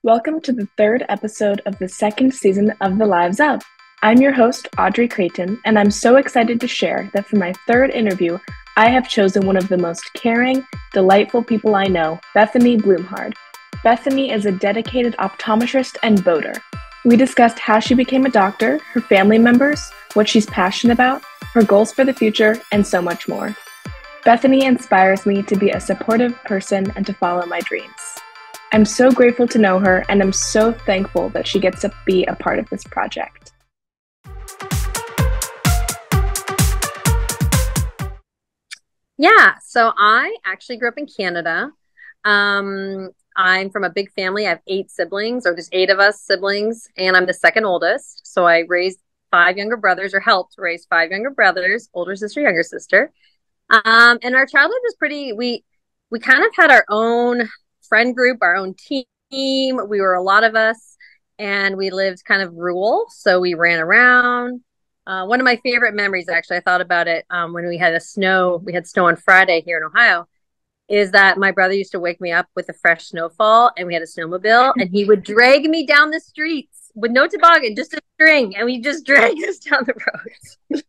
Welcome to the third episode of the second season of The Lives Of. I'm your host, Audrey Creighton, and I'm so excited to share that for my third interview, I have chosen one of the most caring, delightful people I know, Bethany Bloemhard. Bethany is a dedicated optometrist and boater. We discussed how she became a doctor, her family members, what she's passionate about, her goals for the future, and so much more. Bethany inspires me to be a supportive person and to follow my dreams. I'm so grateful to know her, and I'm so thankful that she gets to be a part of this project. Yeah, so I actually grew up in Canada. I'm from a big family. I have 8 siblings, or there's 8 of us siblings, and I'm the second oldest. So I raised 5 younger brothers, or helped raise 5 younger brothers, older sister, younger sister. And our childhood was we kind of had our own friend group, our own team. We were a lot of us, and we lived kind of rural, so we ran around. One of my favorite memories, actually, I thought about it when we had snow on Friday here in Ohio, is that my brother used to wake me up with a fresh snowfall, and we had a snowmobile, and he would drag me down the streets with no toboggan, just a string, and we just dragged us down the road.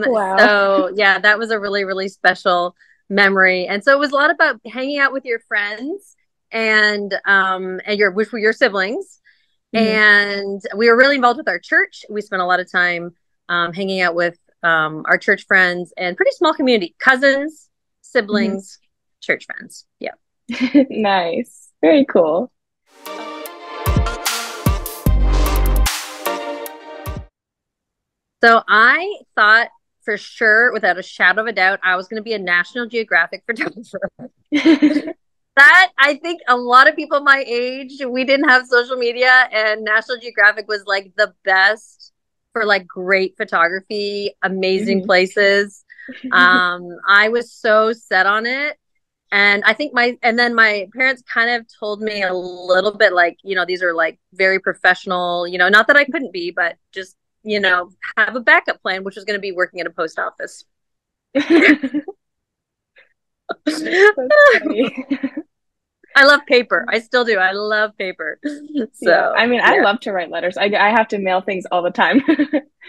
Wow. So yeah, that was a really, really special memory. And so it was a lot about hanging out with your friends and which were your siblings. Mm-hmm. And we were really involved with our church. We spent a lot of time hanging out with our church friends, and pretty small community, cousins, siblings, church friends. Yeah. Nice. Very cool. So I thought for sure, without a shadow of a doubt, I was going to be a National Geographic photographer. That, I think a lot of people my age, we didn't have social media, and National Geographic was like the best for like great photography, amazing places. I was so set on it. And I think my parents kind of told me a little bit like, these are like very professional, not that I couldn't be, but just, have a backup plan, which was going to be working at a post office. I love paper. I still do. I love paper. So yeah. I mean, I love to write letters. I have to mail things all the time.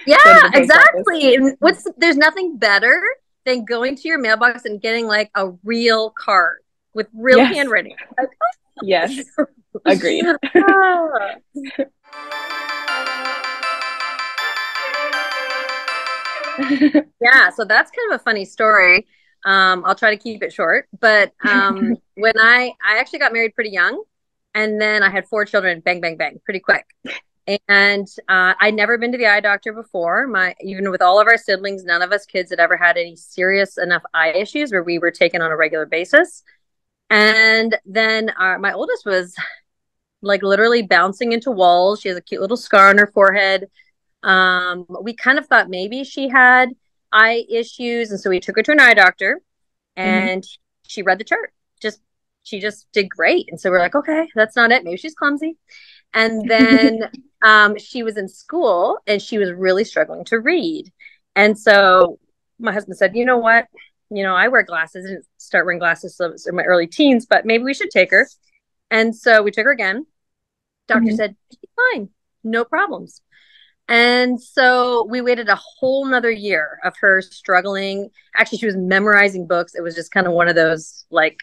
Yeah, exactly. And there's nothing better than going to your mailbox and getting like a real card with real handwriting. Yes, agreed. Yeah, so that's kind of a funny story. I'll try to keep it short, but when I actually got married pretty young, and then I had 4 children, bang, bang, bang, pretty quick. And I'd never been to the eye doctor before. Even with all of our siblings, none of us kids had ever had any serious enough eye issues where we were taken on a regular basis. And then my oldest was like literally bouncing into walls. She has a cute little scar on her forehead. We kind of thought maybe she had eye issues, and so we took her to an eye doctor, and she read the chart. She just did great. And so we're like, okay, that's not it. Maybe she's clumsy. And then she was in school, and she was really struggling to read. And so my husband said, you know what? I wear glasses. I didn't start wearing glasses in my early teens, but maybe we should take her. And so we took her again. Doctor said, fine, no problems. And so we waited a whole nother year of her struggling. Actually, she was memorizing books. It was just kind of one of those like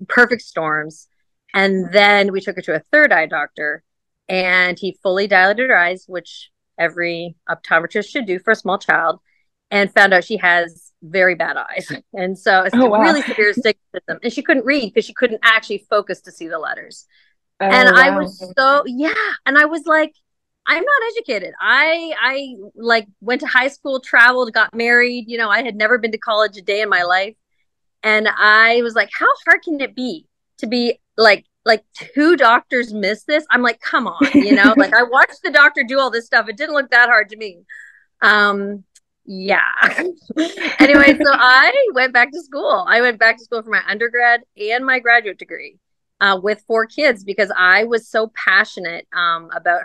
perfect storms. And then we took her to a third eye doctor, and he fully dilated her eyes, which every optometrist should do for a small child, and found out she has very bad eyes. And so it's really severe astigmatism. And she couldn't read because she couldn't actually focus to see the letters. And I was and I was like, I'm not educated. I like went to high school, traveled, got married. I had never been to college a day in my life. And I was like, how hard can it be to be like 2 doctors miss this? I'm like, come on, like I watched the doctor do all this stuff. It didn't look that hard to me. Yeah. Anyway, so I went back to school. I went back to school for my undergrad and my graduate degree with 4 kids, because I was so passionate about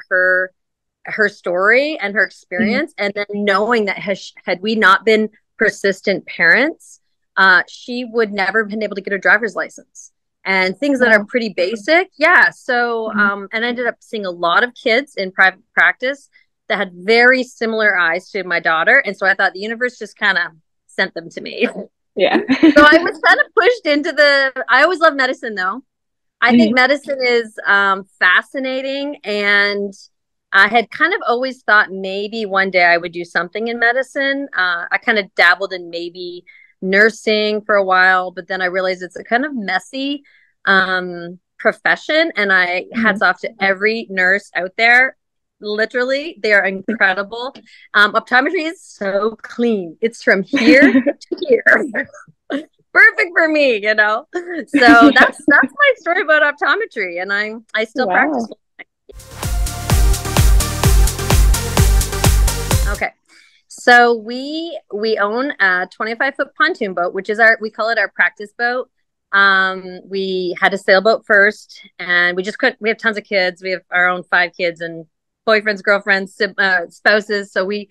her story and her experience. And then knowing that had we not been persistent parents, she would never have been able to get her driver's license. and things that are pretty basic. Yeah. So, and I ended up seeing a lot of kids in private practice that had very similar eyes to my daughter. And so I thought the universe just kind of sent them to me. Yeah. So I was kind of pushed into I always loved medicine though. I think medicine is fascinating, and I had kind of always thought maybe one day I would do something in medicine. I kind of dabbled in maybe nursing for a while, but then I realized it's a kind of messy profession. And hats off to every nurse out there. Literally, they are incredible. Optometry is so clean. It's from here to here. Perfect for me, you know. So that's my story about optometry, and I still practice. Okay, so we own a 25-foot pontoon boat, which is we call it our practice boat. We had a sailboat first, and we have tons of kids. We have our own 5 kids and boyfriends, girlfriends, spouses. So we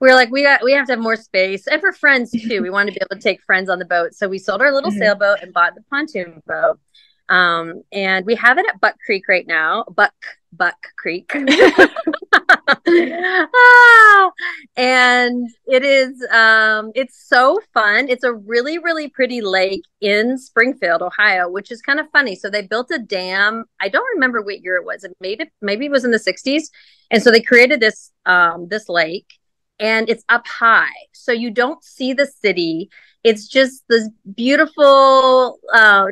were like, we have to have more space, and for friends too. We wanted to be able to take friends on the boat. So we sold our little sailboat and bought the pontoon boat. And we have it at Buck Creek right now. Buck Creek. And it is, it's so fun. It's a really, really pretty lake in Springfield, Ohio, which is kind of funny. So they built a dam. I don't remember what year it was. Maybe it was in the 60s. And so they created this lake, and it's up high. So you don't see the city. It's just this beautiful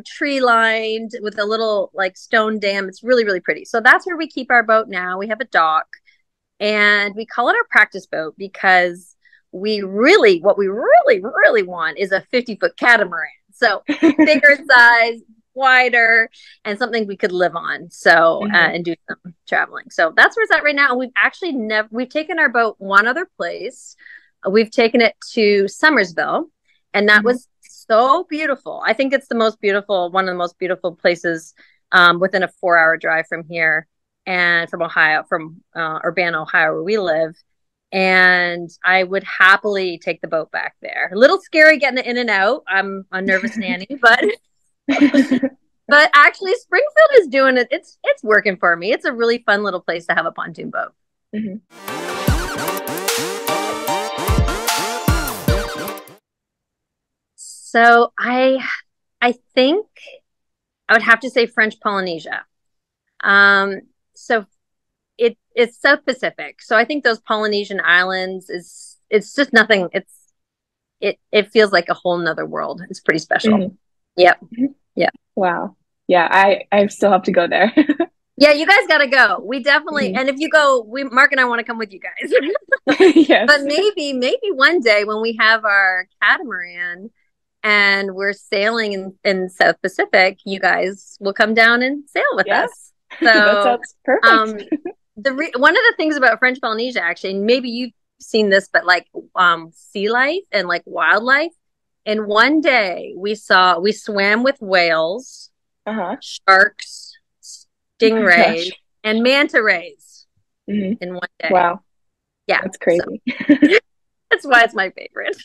tree lined with a little like stone dam. It's really, really pretty. So that's where we keep our boat now. We have a dock, and we call it our practice boat because what we really want is a 50-foot catamaran. So bigger size, wider, and something we could live on. So, and do some traveling. So that's where it's at right now. And we've actually we've taken our boat one other place. We've taken it to Summersville. And that was so beautiful. I think it's one of the most beautiful places within a 4-hour drive from here and from Ohio, from Urbana, Ohio, where we live. And I would happily take the boat back there. A little scary getting it in and out. I'm a nervous nanny, but but actually Springfield is doing it. It's working for me. It's a really fun little place to have a pontoon boat. So I think I would have to say French Polynesia. So it's South Pacific. So I think those Polynesian islands it's just nothing. It feels like a whole nother world. It's pretty special. Yep. Yeah. Wow. Yeah. I still have to go there. Yeah, you guys got to go. We definitely, and if you go, Mark and I want to come with you guys. Yes. But maybe one day when we have our catamaran and we're sailing in South Pacific, you guys will come down and sail with us. So that sounds perfect. One of the things about French Polynesia, actually, and maybe you've seen this, but like sea life and like wildlife. And one day we swam with whales, sharks, stingrays, and manta rays in one day. Wow. Yeah. That's crazy. So, that's why it's my favorite.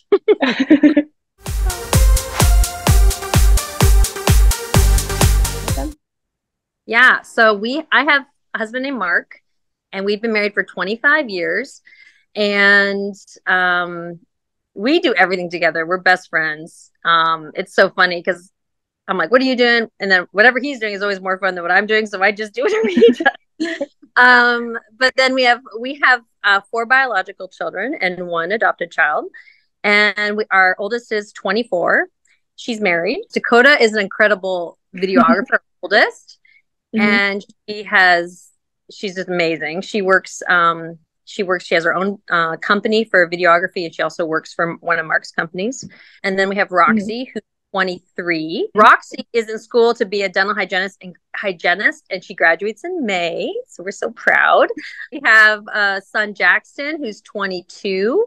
Yeah. So I have a husband named Mark, and we've been married for 25 years. And we do everything together. We're best friends. It's so funny because I'm like, what are you doing? And then whatever he's doing is always more fun than what I'm doing. So I just do whatever he does. But then we have 4 biological children and 1 adopted child. And our oldest is 24. She's married. Dakota is an incredible videographer, oldest. And she's just amazing. She has her own company for videography, and she also works for one of Mark's companies. And then we have Roxy, who's 23. Roxy is in school to be a dental hygienist, and she graduates in May. So we're so proud. We have son Jackson, who's 22,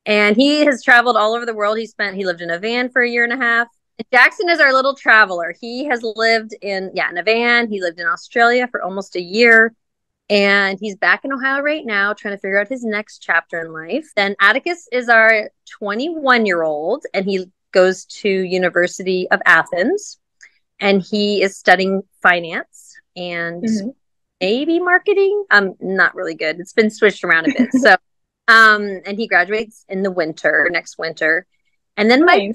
and he has traveled all over the world. He lived in a van for a year and a half. Jackson is our little traveler. He has lived in a van. He lived in Australia for almost a year. And he's back in Ohio right now trying to figure out his next chapter in life. Then Atticus is our 21-year-old, and he goes to University of Athens. and he is studying finance and maybe marketing. I'm not really good. It's been switched around a bit. So, and he graduates in the winter, next winter. And then my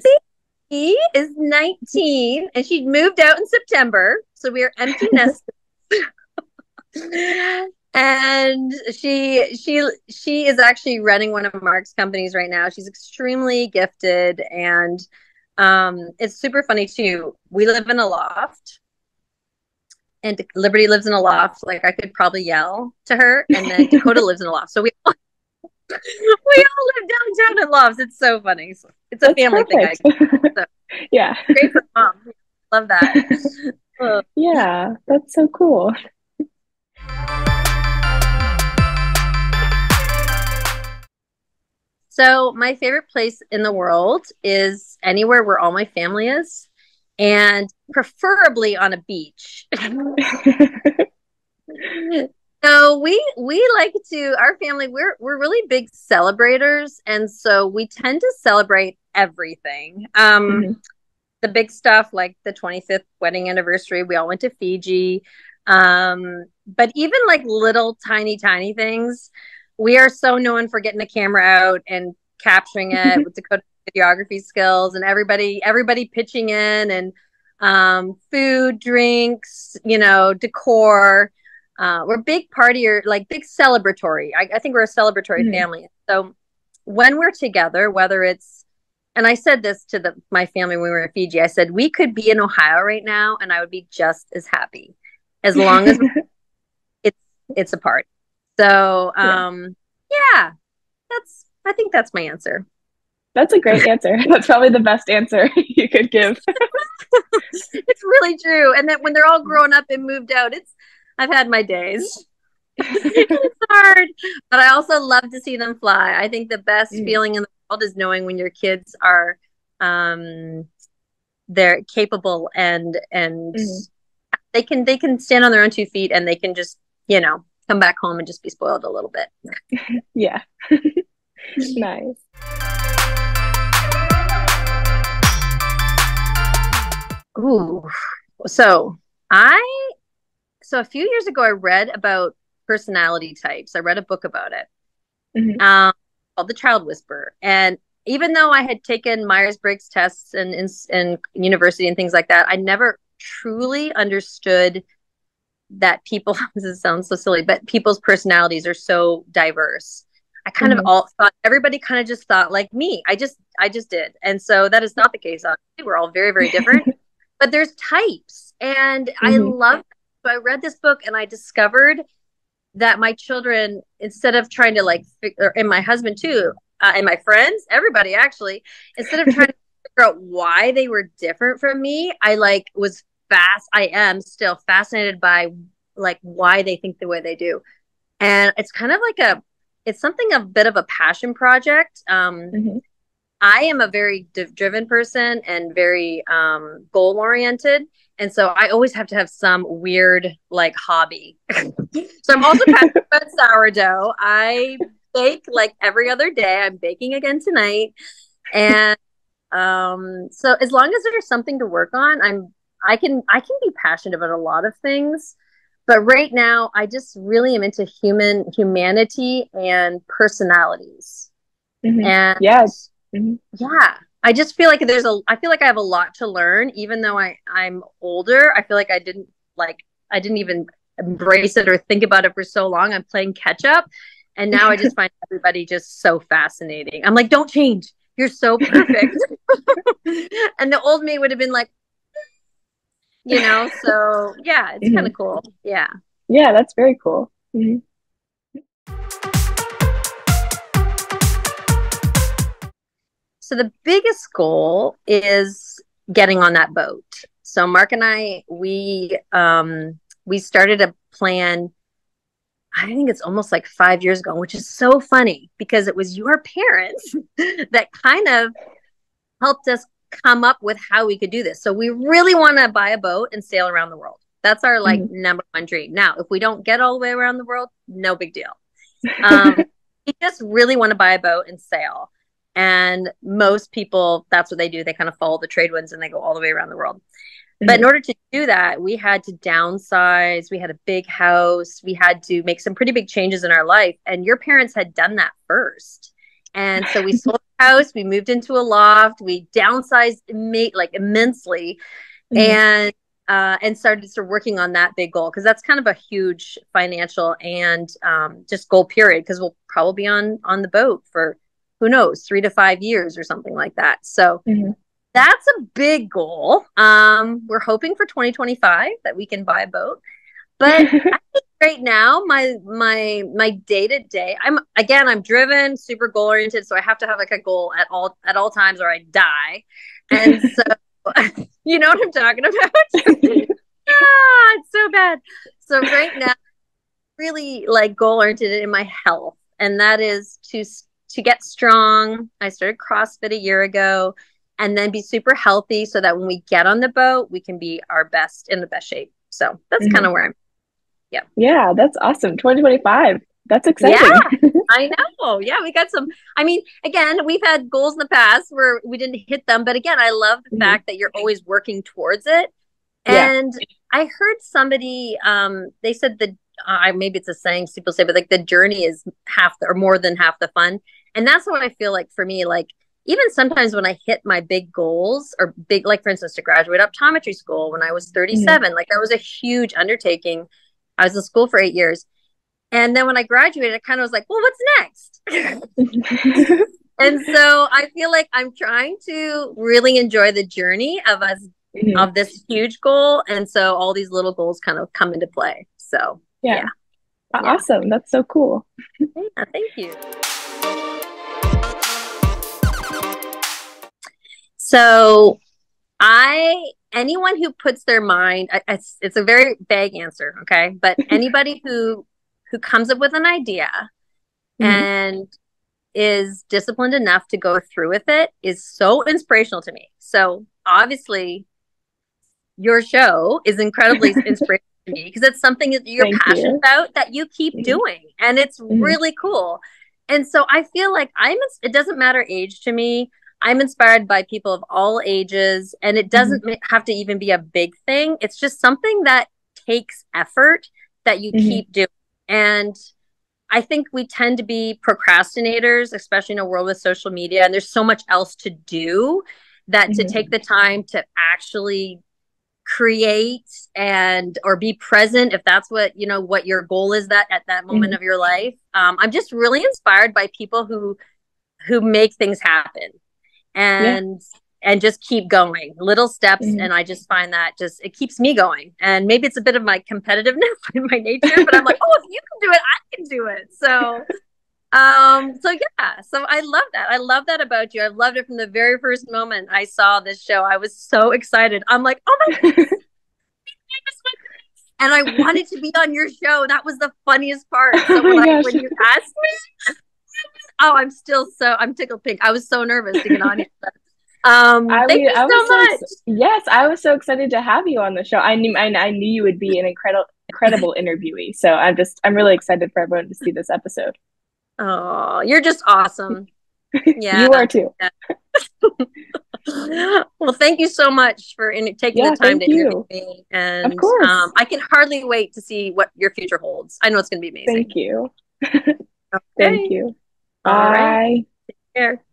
baby is 19 and she moved out in September. So we are empty nesters. And she is actually running one of Mark's companies right now. She's extremely gifted, and it's super funny too. We live in a loft, and Liberty lives in a loft. Like I could probably yell to her, and then Dakota lives in a loft. So we all live downtown in lofts. It's so funny. So it's a family thing. So, yeah, great for mom. Love that. Yeah, that's so cool. So my favorite place in the world is anywhere where all my family is, and preferably on a beach. So we like to, our family, we're really big celebrators, and so we tend to celebrate everything. The big stuff like the 25th wedding anniversary, we all went to Fiji. But even like little tiny things, we are so known for getting the camera out and capturing it with Dakota videography skills, and everybody pitching in, and food, drinks, decor. We're big partier, like big celebratory. I think we're a celebratory family. So when we're together, whether it's, and I said this to my family when we were in Fiji, I said, we could be in Ohio right now and I would be just as happy as long as it's a party. So, yeah, I think that's my answer. That's a great answer. That's probably the best answer you could give. It's really true. And then when they're all grown up and moved out, I've had my days. It's hard, but I also love to see them fly. I think the best feeling in the world is knowing when your kids are, they're capable and they can stand on their own 2 feet, and they can just, come back home and just be spoiled a little bit. Yeah. Nice. Ooh. So a few years ago, I read about personality types. I read a book about it called The Child Whisperer. And even though I had taken Myers-Briggs tests in university and things like that, I never truly understood that people, this sounds so silly, but people's personalities are so diverse. I kind of all thought everybody kind of just thought like me. I just did. And so that is not the case. Obviously. We're all very, very different, but there's types, and I love that. So I read this book and I discovered that my children, instead of trying to and my husband too, and my friends, everybody actually, instead of trying to figure out why they were different from me, I am still fascinated by why they think the way they do. And it's kind of it's something a bit of a passion project. I am a very driven person and very goal oriented. And so I always have to have some weird hobby. So I'm also passionate about sourdough. I bake every other day. I'm baking again tonight. And so as long as there's something to work on, I can be passionate about a lot of things. But right now I just really am into humanity and personalities. And yes. Yeah, I just feel like I feel like I have a lot to learn, even though I'm older. I feel like I didn't even embrace it or think about it for so long. I'm playing catch up, and now I just find everybody just so fascinating. I'm like, don't change. You're so perfect. And the old me would have been like, so yeah, it's kind of cool. Yeah. Yeah, that's very cool. So the biggest goal is getting on that boat. So Mark and I, we started a plan, I think it's almost 5 years ago, which is so funny because it was your parents that kind of helped us come up with how we could do this. So we really want to buy a boat and sail around the world. That's our number one dream. Now, if we don't get all the way around the world, no big deal. We just really want to buy a boat and sail. And most people, that's what they do. They kind of follow the trade winds and they go all the way around the world. But in order to do that, we had to downsize. We had a big house. We had to make some pretty big changes in our life. And your parents had done that first. And so we sold the house. We moved into a loft. We downsized like immensely, and started working on that big goal, because that's kind of a huge financial and just goal period, because we'll probably be on the boat for, who knows, 3 to 5 years or something like that. So that's a big goal. We're hoping for 2025 that we can buy a boat. But I think right now, my day to day, I'm driven, super goal oriented. So I have to have like a goal at all times, or I die. And so, you know what I'm talking about? It's so bad. So right now, really like goal oriented in my health, and that is to get strong. I started CrossFit a year ago, and then be super healthy, so that when we get on the boat, we can be in the best shape. So that's kind of where I'm. Yeah. Yeah, that's awesome. 2025. That's exciting. Yeah, I know. Yeah, we got some. I mean, again, we've had goals in the past where we didn't hit them. But again, I love the fact that you're always working towards it. And I heard somebody, they said that maybe it's a saying people say, but like the journey is or more than half the fun. And that's what I feel like for me. Like, even sometimes when I hit my big goals, or big, like for instance, to graduate optometry school when I was 37, like that was a huge undertaking. I was in school for 8 years. And then when I graduated, I kind of was like, well, what's next? And so I feel like I'm trying to really enjoy the journey of of this huge goal. And so all these little goals kind of come into play. So, yeah. Awesome. That's so cool. Yeah, thank you. So anyone who puts their mind, it's a very vague answer, okay? But anybody who comes up with an idea and is disciplined enough to go through with it is so inspirational to me. So obviously your show is incredibly inspirational to me, because it's something that you're passionate about, that you keep doing, and it's really cool. And so I feel like it doesn't matter age to me. I'm inspired by people of all ages, and it doesn't have to even be a big thing. It's just something that takes effort that you keep doing. And I think we tend to be procrastinators, especially in a world with social media, and there's so much else to do, that to take the time to actually create or be present, if that's what your goal is, that at that moment of your life. I'm just really inspired by people who make things happen and just keep going, little steps. And I just find that it keeps me going. And maybe it's a bit of my competitiveness in my nature, but I'm like, oh, if you can do it, I can do it. So I love that. I love that about you. I've loved it from the very first moment I saw this show. I was so excited. I'm like, oh my goodness. And I wanted to be on your show. That was the funniest part. So when you asked me, I'm tickled pink. I was so nervous to get on here. Thank you so much. Yes, I was so excited to have you on the show. I knew you would be an incredible interviewee. So I'm really excited for everyone to see this episode. Oh, you're just awesome. Yeah, you are too. Yeah. Well, thank you so much for taking the time to interview me. And of course. I can hardly wait to see what your future holds. I know it's going to be amazing. Thank you. Okay. Thank you. Bye. All right. Take care.